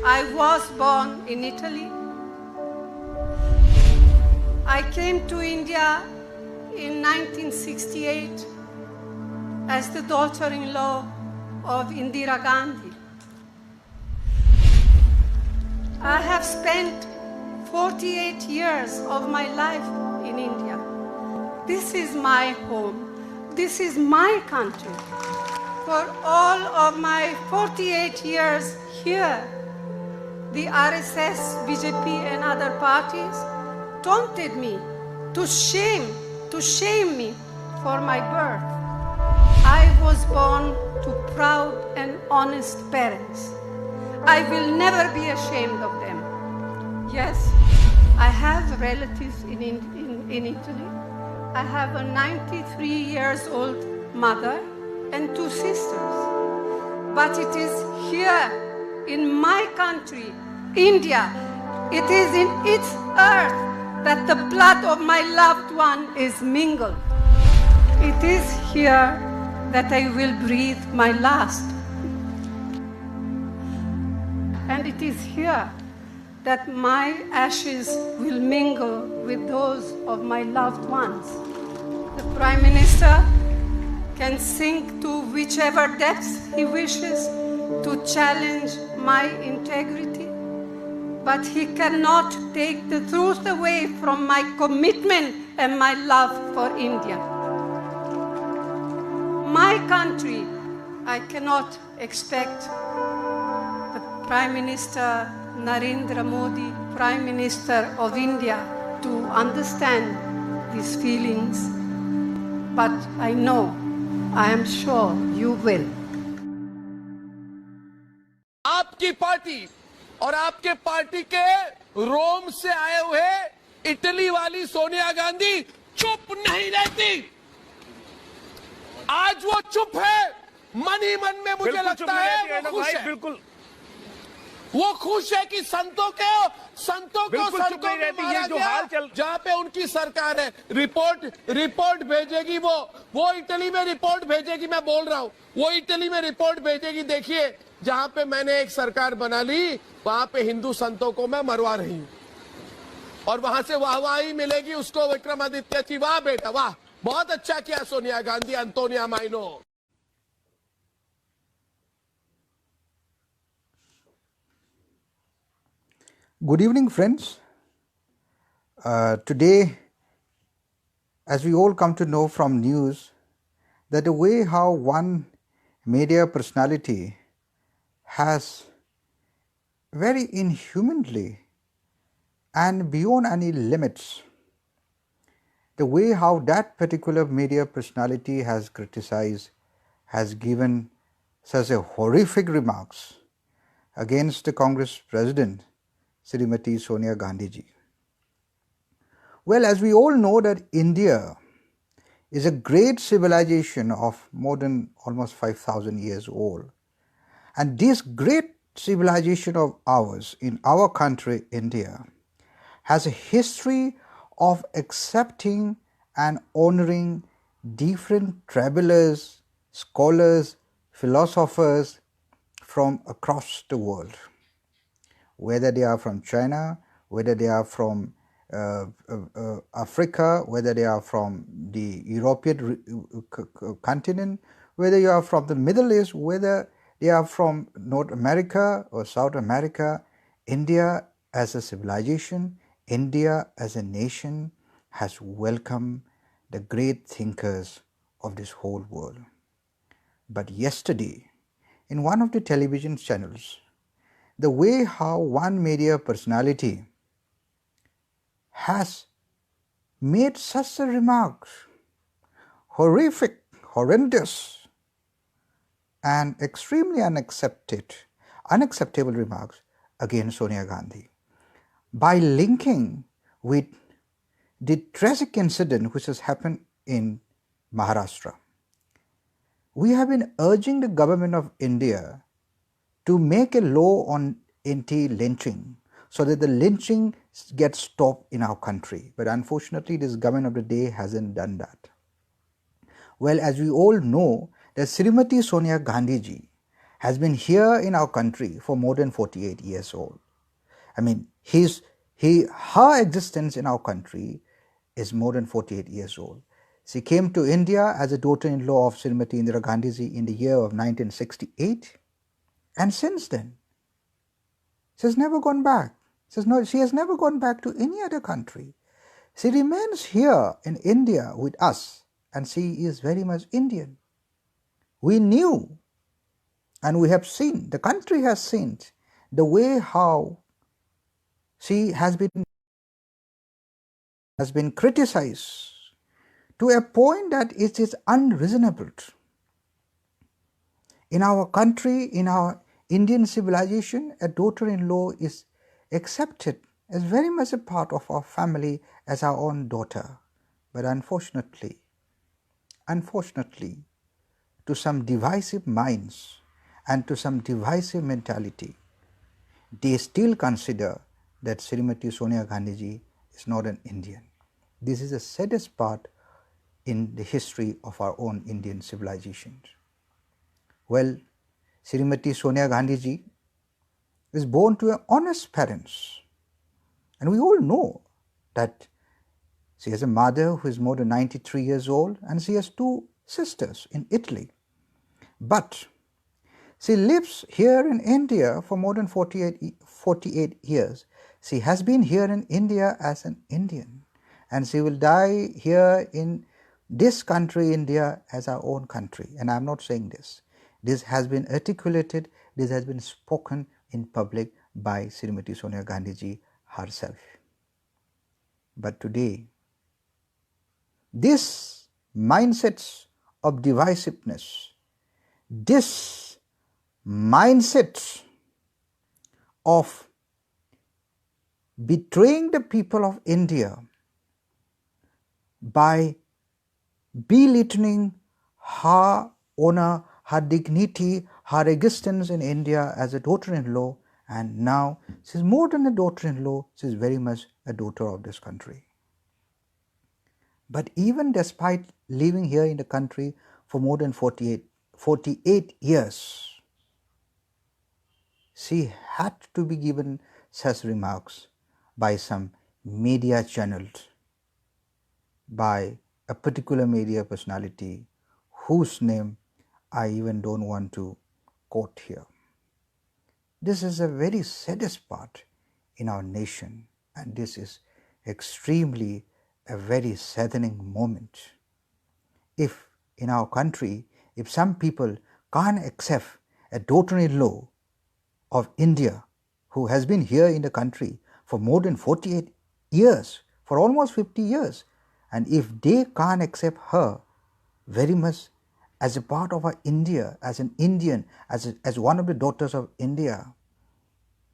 I was born in Italy. I came to India in 1968 as the daughter-in-law of Indira Gandhi. I have spent 48 years of my life in India. This is my home. This is my country. For all of my 48 years here, the RSS, BJP and other parties taunted me to shame me for my birth. I was born to proud and honest parents. I will never be ashamed of them. Yes, I have relatives in Italy. I have a 93 years old mother and 2 sisters. But it is here in my country, India, it is in its earth that the blood of my loved one is mingled. It is here that I will breathe my last. And it is here that my ashes will mingle with those of my loved ones. The Prime Minister can sink to whichever depths he wishes to challenge my integrity, but he cannot take the truth away from my commitment and my love for India. My country, I cannot expect the Prime Minister Narendra Modi, Prime Minister of India, to understand these feelings, but I know, I am sure you will. आपकी party और आपके party के रोम से आए हुए Italy वाली सोनिया गांधी चुप नहीं रहती। आज वो चुप है, मन ही मन में मुझे लगता है वो खुश है। बिल्कुल वो खुश है कि संतों को में मारा गया, जहां पे उनकी सरकार है। रिपोर्ट भेजेगी वो इटली में रिपोर्ट भेजेगी। मैं बोल रहा हूं वो इटली में रिपोर्ट भेजेगी। देखिए जहां पे मैंने एक सरकार बना ली, वहां पे हिंदू संतों को मैं मरवा रही हूं और वहां से वाहवाही मिलेगी उसको, विक्रमादित्य की। वाह बेटा वाह, बहुत अच्छा किया Sonia Gandhi, Antonia Maino. Good evening, friends. Today, as we all come to know from news, that the way how one media personality has very inhumanly and beyond any limits, the way how that particular media personality has criticized, has given such a horrific remarks against the Congress President Srimati Sonia Gandhi ji. Well, as we all know that India is a great civilization of more than almost 5,000 years old. And this great civilization of ours in our country, India, has a history of accepting and honoring different travelers, scholars, philosophers from across the world. Whether they are from China, whether they are from Africa, whether they are from the European continent, whether you are from the Middle East, whether they are from North America or South America, India as a civilization, India as a nation has welcomed the great thinkers of this whole world. But yesterday, in one of the television channels, the way how one media personality has made such a remarks, horrific, horrendous, and extremely unacceptable remarks against Sonia Gandhi, by linking with the tragic incident which has happened in Maharashtra. We have been urging the government of India to make a law on anti-lynching so that the lynching gets stopped in our country. But unfortunately, this government of the day hasn't done that. Well, as we all know, that Srimati Sonia Gandhi ji has been here in our country for more than 48 years old. I mean, her existence in our country is more than 48 years old. She came to India as a daughter-in-law of Srimati Indira Gandhiji in the year of 1968, and since then, she has never gone back. She has never gone back to any other country. She remains here in India with us, and she is very much Indian. We knew and we have seen, the country has seen the way how she has been criticized to a point that it is unreasonable. In our country, in our Indian civilization, a daughter-in-law is accepted as very much a part of our family as our own daughter. But unfortunately, to some divisive minds and to some divisive mentality, they still consider that Srimati Sonia Gandhi is not an Indian. This is the saddest part in the history of our own Indian civilization. Well, Srimati Sonia Gandhi is born to honest parents, and we all know that she has a mother who is more than 93 years old, and she has two sisters in Italy. But she lives here in India for more than 48 years. She has been here in India as an Indian, and she will die here in this country, India, as our own country. And I am not saying this. This has been articulated, this has been spoken in public by Srimati Sonia Gandhi herself. But today, this mindset of divisiveness, this mindset of betraying the people of India by belittling her honor, her dignity, her existence in India as a daughter-in-law, and now she is more than a daughter-in-law, she is very much a daughter of this country. But even despite living here in the country for more than 48 years, she had to be given such remarks by some media channels, by a particular media personality whose name I even don't want to quote here. This is a very saddest part in our nation, and this is extremely a very saddening moment. If in our country, if some people can't accept a daughter-in-law of India who has been here in the country for more than 48 years, for almost 50 years, and if they can't accept her very much as a part of our India, as an Indian, as one of the daughters of India,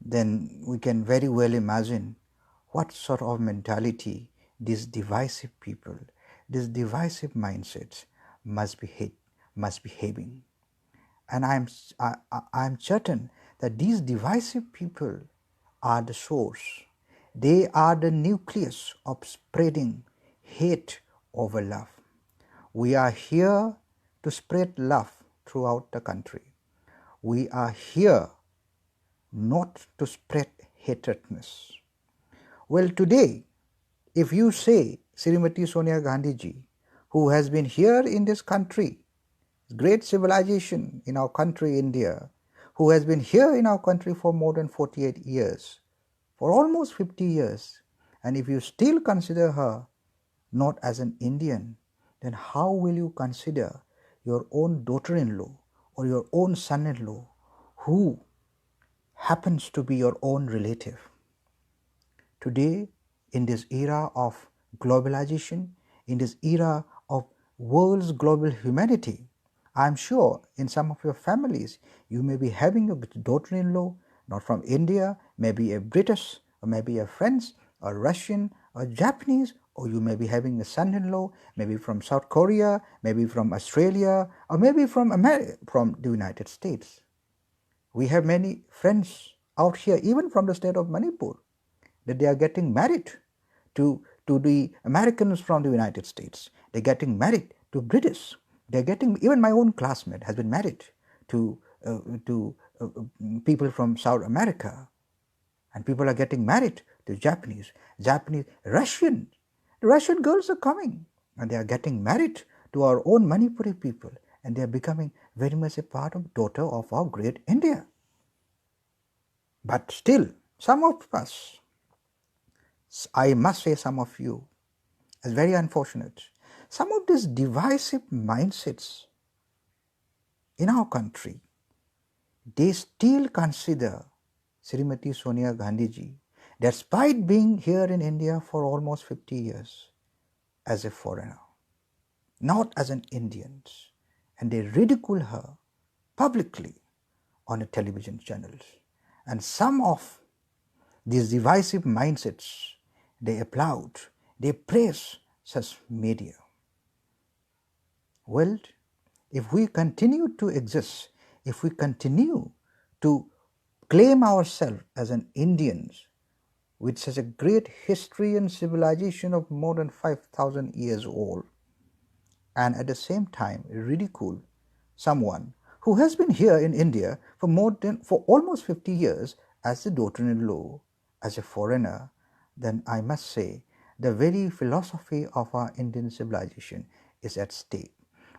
then we can very well imagine what sort of mentality these divisive people, these divisive mindsets must be having. And I'm certain that these divisive people are the source. They are the nucleus of spreading hate over love. We are here to spread love throughout the country. We are here not to spread hatredness. Well, today, if you say Srimati Sonia Gandhi, who has been here in this country, great civilization in our country, India, who has been here in our country for more than 48 years, for almost 50 years, and if you still consider her not as an Indian, then how will you consider your own daughter-in-law or your own son-in-law who happens to be your own relative? Today, in this era of globalization, in this era of world's global humanity, I am sure in some of your families, you may be having a daughter-in-law not from India, maybe a British, or maybe a French, or Russian, or Japanese, or you may be having a son-in-law, maybe from South Korea, maybe from Australia, or maybe from the United States. We have many friends out here, even from the state of Manipur, that they are getting married to the Americans from the United States. They're getting married to British. They're getting, even my own classmate has been married to people from South America, and people are getting married to Japanese, Russian girls are coming and they are getting married to our own Manipuri people, and they are becoming very much a part of daughter of our great India. But still, some of us, I must say some of you, is very unfortunate. Some of these divisive mindsets in our country, they still consider Srimati Sonia Gandhi ji, despite being here in India for almost 50 years, as a foreigner, not as an Indian, and they ridicule her publicly on the television channels. And some of these divisive mindsets, they applaud, they praise such media. Well, if we continue to exist, if we continue to claim ourselves as an Indians with such a great history and civilization of more than 5,000 years old, and at the same time ridicule someone who has been here in India for almost 50 years as a daughter-in-law, as a foreigner, then I must say the very philosophy of our Indian civilization is at stake.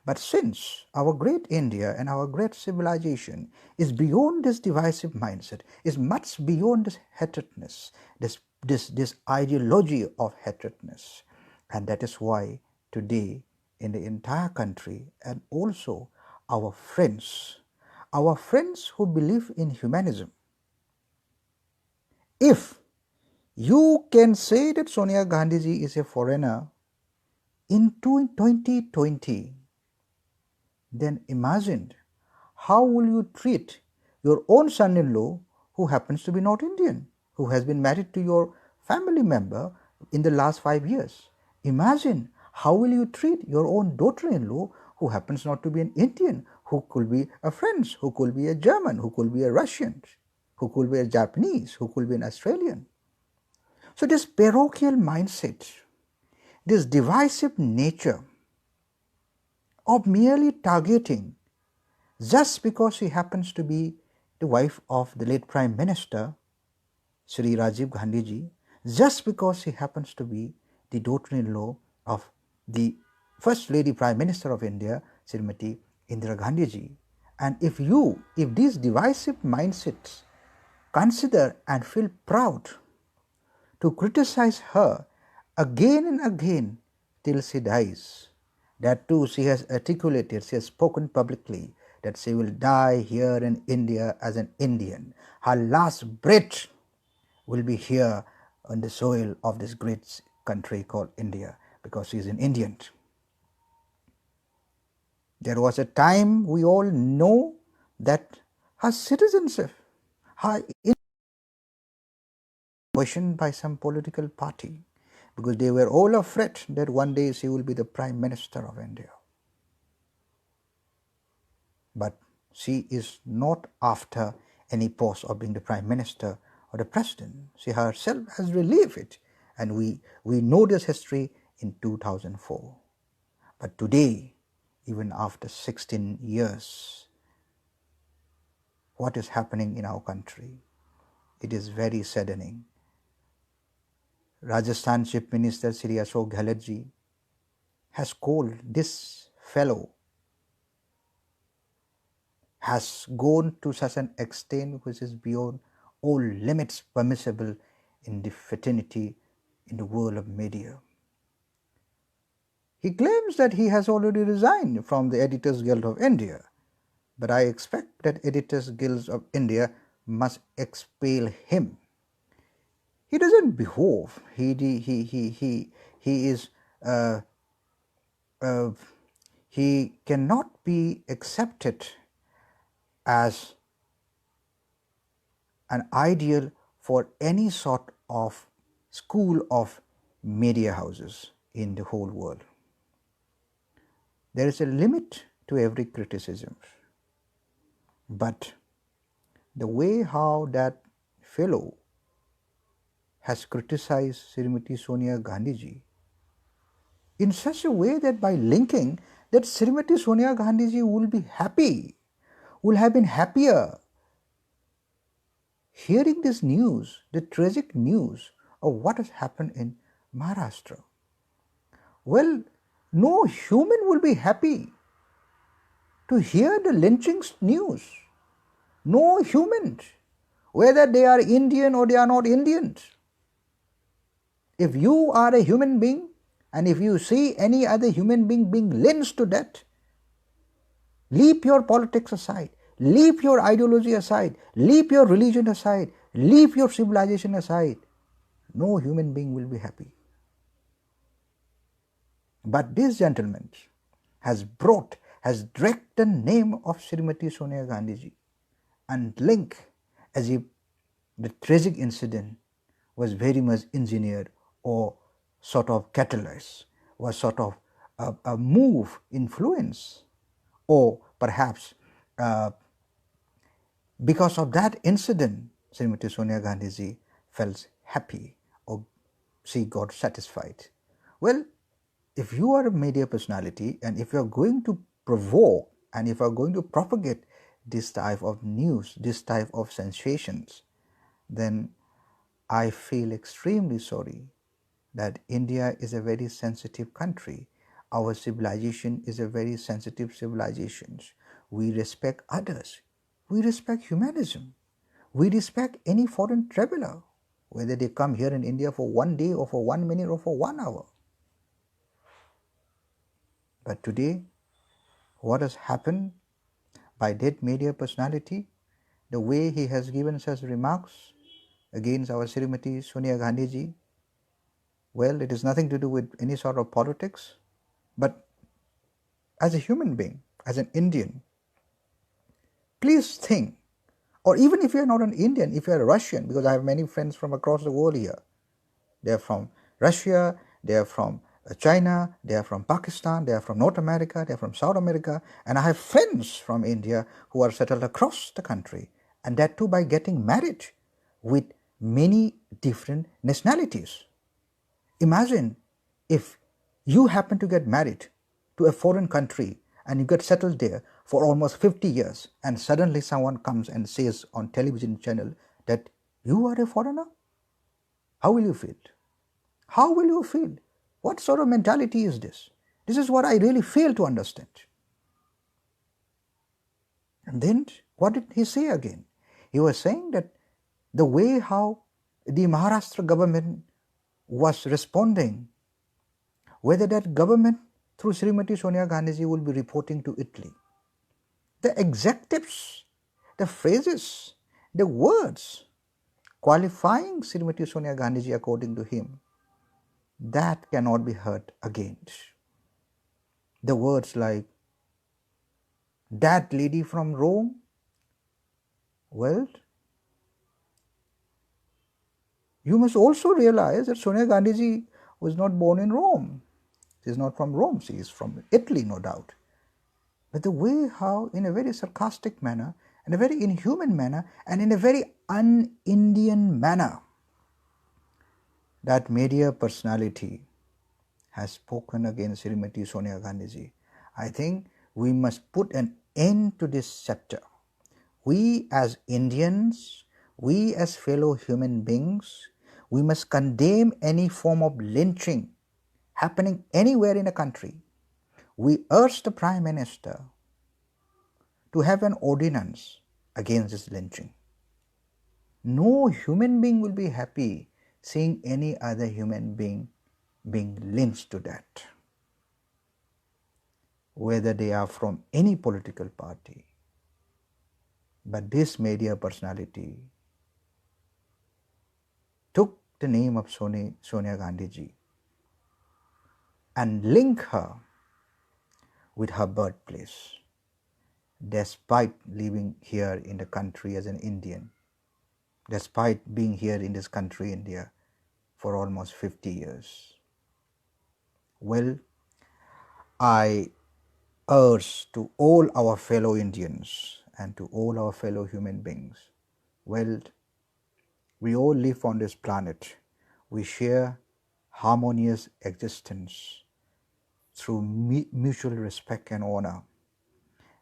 But since our great India and our great civilization is beyond this divisive mindset, is much beyond this hatredness, this ideology of hatredness, and that is why today in the entire country, and also our friends who believe in humanism, if you can say that Sonia Gandhi ji is a foreigner in 2020, then imagine how will you treat your own son-in-law who happens to be not Indian, who has been married to your family member in the last 5 years. Imagine how will you treat your own daughter-in-law who happens not to be an Indian, who could be a French, who could be a German, who could be a Russian, who could be a Japanese, who could be an Australian. So this parochial mindset, this divisive nature of merely targeting just because she happens to be the wife of the late Prime Minister, Sri Rajiv Gandhi ji, just because she happens to be the daughter-in-law of the First Lady Prime Minister of India, Srimati Indira Gandhi ji. And if these divisive mindsets consider and feel proud to criticize her again and again till she dies, that too she has articulated, she has spoken publicly that she will die here in India as an Indian. Her last breath will be here on the soil of this great country called India, because she is an Indian. There was a time, we all know, that her citizenship, her questioned by some political party, because they were all afraid that one day she will be the Prime Minister of India. But she is not after any post of being the Prime Minister or the President. She herself has relieved it, and we know this history in 2004. But today, even after 16 years, what is happening in our country? It is very saddening. Rajasthan Chief Minister Sri Ashok Gehlot ji has called this fellow, has gone to such an extent which is beyond all limits permissible in the fraternity in the world of media. He claims that he has already resigned from the Editors Guild of India, but I expect that Editors Guild of India must expel him. He doesn't behave. He cannot be accepted as an ideal for any sort of school of media houses in the whole world. There is a limit to every criticism, but the way how that fellow has criticized Srimati Sonia Gandhi ji in such a way that by linking that Srimati Sonia Gandhi ji will be happy, will have been happier hearing this news, the tragic news of what has happened in Maharashtra. Well, no human will be happy to hear the lynching news. No humans, whether they are Indian or they are not Indians. If you are a human being and if you see any other human being being lynched to death, leave your politics aside, leave your ideology aside, leave your religion aside, leave your civilization aside. No human being will be happy. But this gentleman has dragged the name of Srimati Sonia Gandhi ji and link as if the tragic incident was very much engineered or sort of catalyzed, was sort of a move, influence, or perhaps because of that incident, Srimati Sonia Gandhi ji felt happy or she got satisfied. Well, if you are a media personality and if you are going to provoke and if you are going to propagate this type of news, this type of sensations, then I feel extremely sorry that India is a very sensitive country. Our civilization is a very sensitive civilization. We respect others. We respect humanism. We respect any foreign traveler, whether they come here in India for 1 day or for 1 minute or for 1 hour. But today, what has happened by that media personality, the way he has given such remarks against our Srimati Sonia Gandhi ji, well, it is nothing to do with any sort of politics, but as a human being, as an Indian, please think, or even if you are not an Indian, if you are a Russian, because I have many friends from across the world here, they are from Russia, they are from China, they are from Pakistan, they are from North America, they are from South America, and I have friends from India who are settled across the country, and that too by getting married with many different nationalities. Imagine if you happen to get married to a foreign country and you get settled there for almost 50 years and suddenly someone comes and says on television channel that you are a foreigner. How will you feel? How will you feel? What sort of mentality is this? This is what I really fail to understand. And then what did he say again? He was saying that the way how the Maharashtra government was responding, whether that government through Srimati Sonia Gandhi ji will be reporting to Italy. The adjectives, the phrases, the words qualifying Srimati Sonia Gandhi ji according to him, that cannot be heard again. The words like, that lady from Rome, well, you must also realize that Sonia Gandhi ji was not born in Rome. She is not from Rome, she is from Italy, no doubt. But the way how, in a very sarcastic manner, in a very inhuman manner, and in a very un-Indian manner, that media personality has spoken against Srimati Sonia Gandhi ji. I think we must put an end to this chapter. We as Indians, we as fellow human beings, we must condemn any form of lynching happening anywhere in a country. We urge the Prime Minister to have an ordinance against this lynching. No human being will be happy seeing any other human being being lynched to death, whether they are from any political party. But this media personality took the name of Sonia Gandhi ji and linked her with her birthplace, despite living here in the country as an Indian, despite being here in this country, India, for almost 50 years. Well, I urge to all our fellow Indians and to all our fellow human beings, well, we all live on this planet. We share harmonious existence through mutual respect and honor.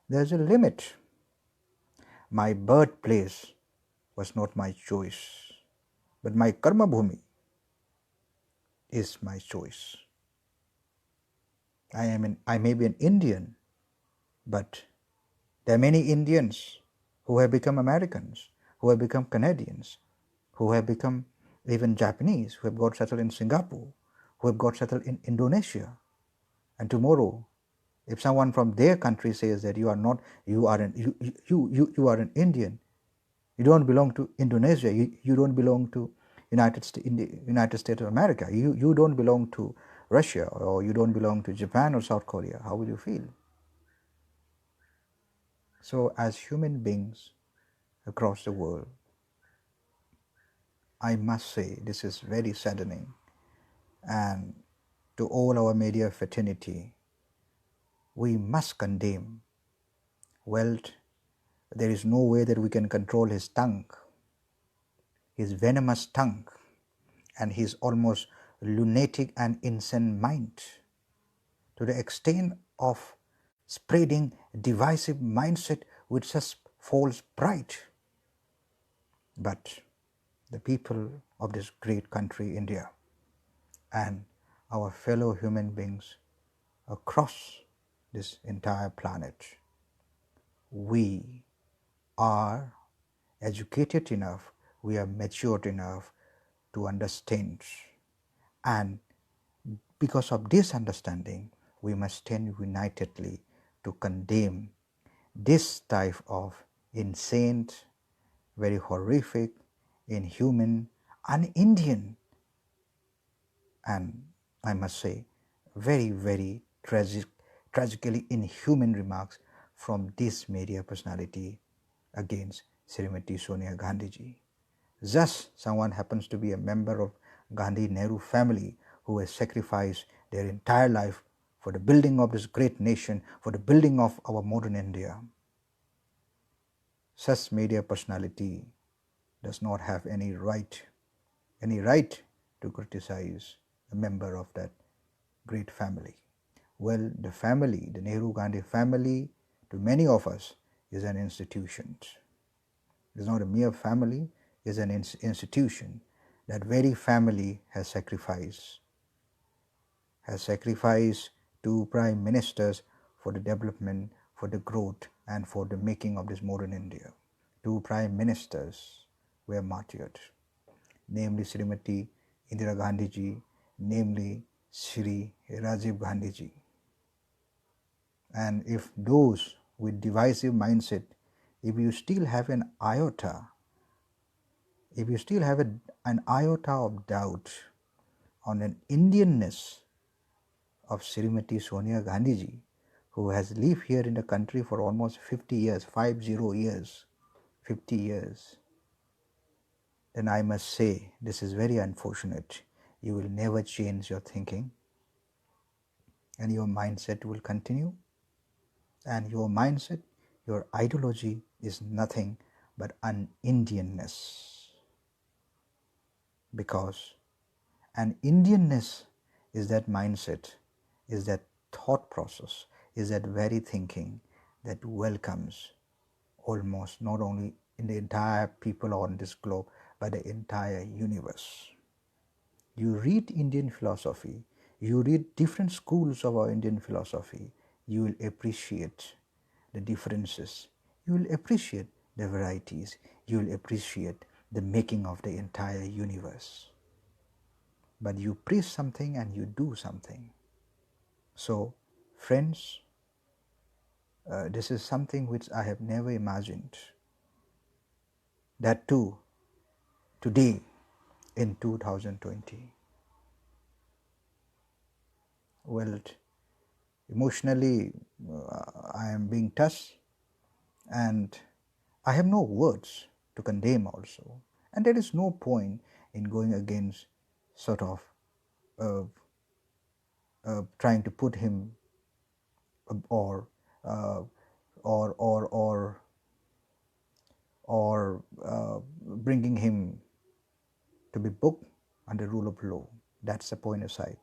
There's a limit my birthplace was not my choice, but my karma bhumi is my choice. I may be an Indian, but there are many Indians who have become Americans, who have become Canadians, who have become even Japanese, who have got settled in Singapore, who have got settled in Indonesia. And tomorrow, if someone from their country says that you are an Indian, you don't belong to Indonesia, you don't belong to United States of America, you don't belong to Russia, or you don't belong to Japan or South Korea, how will you feel? So as human beings across the world, I must say this is very saddening, and to all our media fraternity, we must condemn. Well, there is no way that we can control his tongue, his venomous tongue, and his almost lunatic and insane mind, to the extent of spreading divisive mindset with such false pride. But the people of this great country, India, and our fellow human beings across this entire planet, we are educated enough, we are matured enough to understand, and because of this understanding, we must stand unitedly to condemn this type of insane, very horrific, inhuman, un-Indian, and I must say very, very tragically inhuman remarks from this media personality against Srimati Sonia Gandhi ji. Thus, someone happens to be a member of Gandhi Nehru family who has sacrificed their entire life for the building of this great nation, for the building of our modern India. Such media personality does not have any right to criticize a member of that great family. Well, the family, the Nehru Gandhi family, to many of us is an institution. It is not a mere family, it is an institution. That very family has sacrificed two prime ministers for the development, for the growth, and for the making of this modern India. Two prime ministers were martyred, namely Srimati Indira Gandhi ji, namely Shri Rajiv Gandhi ji. And if those with divisive mindset, if you still have an iota of doubt on an Indianness of Srimati Sonia Gandhi ji, who has lived here in the country for almost 50 years, 50 years, then I must say this is very unfortunate. You will never change your thinking, and your mindset will continue, and your mindset, your ideology is nothing but un-Indianness, because an Indianness is that mindset, is that thought process, is that very thinking that welcomes almost not only in the entire people on this globe, but the entire universe. You read Indian philosophy, you read different schools of our Indian philosophy, you will appreciate the differences, you will appreciate the varieties, you will appreciate the making of the entire universe. But you preach something and you do something. So, friends, this is something which I have never imagined. That too, today in 2020. Well, emotionally, I am being touched, and I have no words to condemn also. And there is no point in going against sort of trying to put him or bringing him to be booked under rule of law. That's the point aside.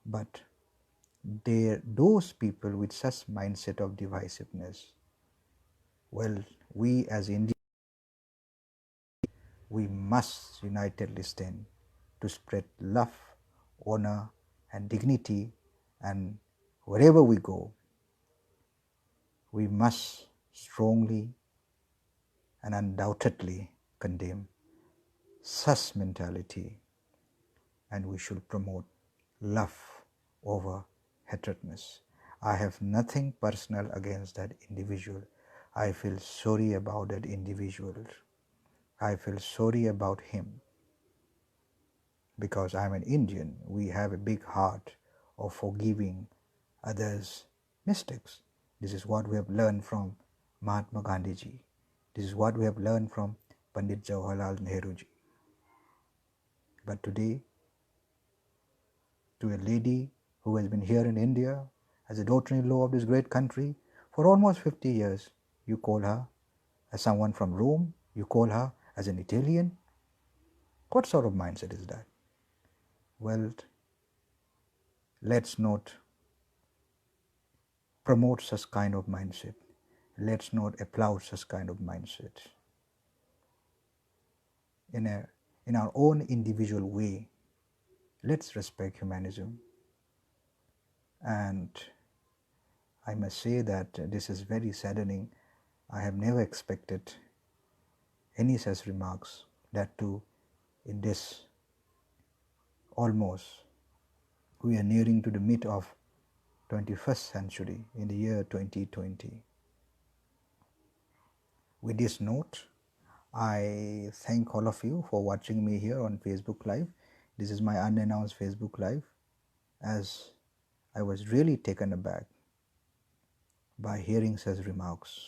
But those people with such mindset of divisiveness, Well, we as Indians, we must unitedly stand to spread love, honor and dignity, and wherever we go, we must strongly and undoubtedly condemn such mentality, and we should promote love over hatredness. I have nothing personal against that individual. I feel sorry about that individual. I feel sorry about him because I'm an Indian. We have a big heart of forgiving others' mistakes. This is what we have learned from Mahatma Gandhi ji. This is what we have learned from Pandit Jawaharlal Nehru ji. But today, to a lady who has been here in India as a daughter-in-law of this great country for almost 50 years, you call her as someone from Rome, you call her as an Italian. What sort of mindset is that? Well, let's not promote such kind of mindset. Let's not applaud such kind of mindset. In our own individual way, let's respect humanism. And I must say that this is very saddening. I have never expected any such remarks, that too in this almost, we are nearing to the mid of 21st century in the year 2020. With this note, I thank all of you for watching me here on Facebook Live. This is my unannounced Facebook Live, as I was really taken aback by hearing such remarks.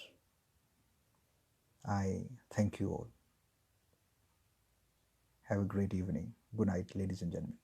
I thank you all. Have a great evening. Good night, ladies and gentlemen.